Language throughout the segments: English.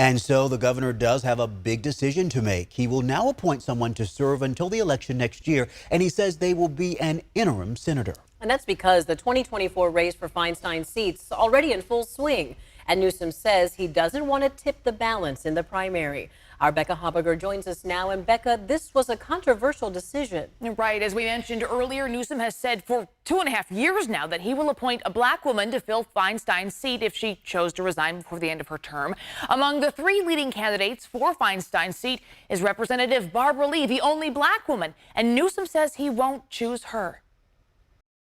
And so the governor does have a big decision to make. He will now appoint someone to serve until the election next year, and he says they will be an interim senator. And that's because the 2024 race for Feinstein's seat's already in full swing. And Newsom says he doesn't want to tip the balance in the primary. Our Becca Habiger joins us now. And Becca, this was a controversial decision. Right. As we mentioned earlier, Newsom has said for 2.5 years now that he will appoint a black woman to fill Feinstein's seat if she chose to resign before the end of her term. Among the 3 leading candidates for Feinstein's seat is Representative Barbara Lee, the only black woman. And Newsom says he won't choose her.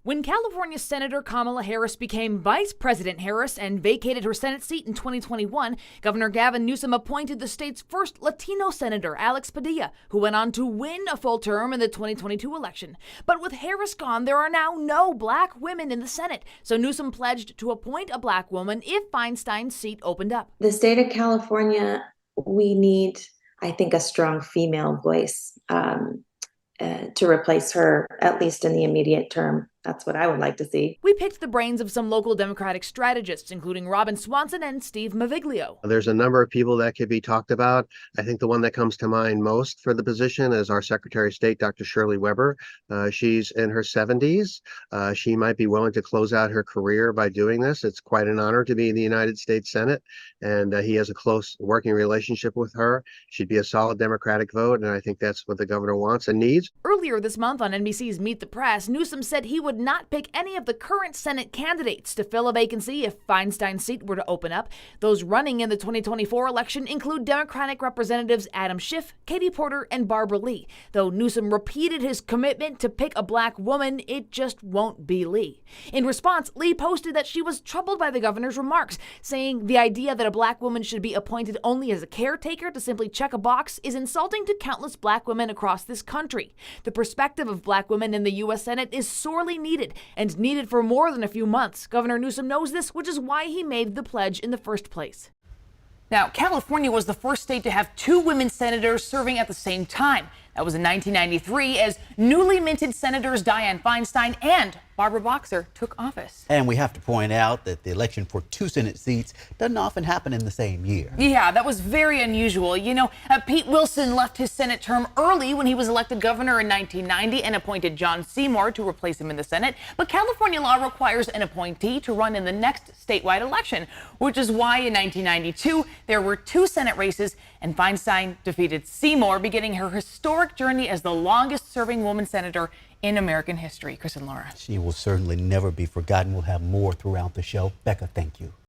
When California Senator Kamala Harris became Vice President Harris and vacated her Senate seat in 2021, Governor Gavin Newsom appointed the state's first Latino senator, Alex Padilla, who went on to win a full term in the 2022 election. But with Harris gone, there are now no black women in the Senate, so Newsom pledged to appoint a black woman if Feinstein's seat opened up. The state of California, we need, I think, a strong female voice to replace her, at least in the immediate term. That's what I would like to see. We picked the brains of some local Democratic strategists, including Robin Swanson and Steve Maviglio. There's a number of people that could be talked about. I think the one that comes to mind most for the position is our Secretary of State, Dr. Shirley Weber. She's in her 70s. She might be willing to close out her career by doing this. It's quite an honor to be in the United States Senate, and he has a close working relationship with her. She'd be a solid Democratic vote, and I think that's what the governor wants and needs. Earlier this month on NBC's Meet the Press, Newsom said he would not pick any of the current Senate candidates to fill a vacancy if Feinstein's seat were to open up. Those running in the 2024 election include Democratic Representatives Adam Schiff, Katie Porter, and Barbara Lee. Though Newsom repeated his commitment to pick a black woman, it just won't be Lee. In response, Lee posted that she was troubled by the governor's remarks, saying the idea that a black woman should be appointed only as a caretaker to simply check a box is insulting to countless black women across this country. The perspective of black women in the U.S. Senate is sorely needed, and needed for more than a few months. Governor Newsom knows this, which is why he made the pledge in the first place. Now, California was the first state to have 2 women senators serving at the same time. That was in 1993 as newly minted Senators Dianne Feinstein and Barbara Boxer took office. And we have to point out that the election for 2 Senate seats doesn't often happen in the same year. Yeah, that was very unusual. You know, Pete Wilson left his Senate term early when he was elected governor in 1990 and appointed John Seymour to replace him in the Senate. But California law requires an appointee to run in the next statewide election, which is why in 1992 there were 2 Senate races and Feinstein defeated Seymour, beginning her historic journey as the longest serving woman senator in American history. Chris and Laura. She will certainly never be forgotten. We'll have more throughout the show. Becca, thank you.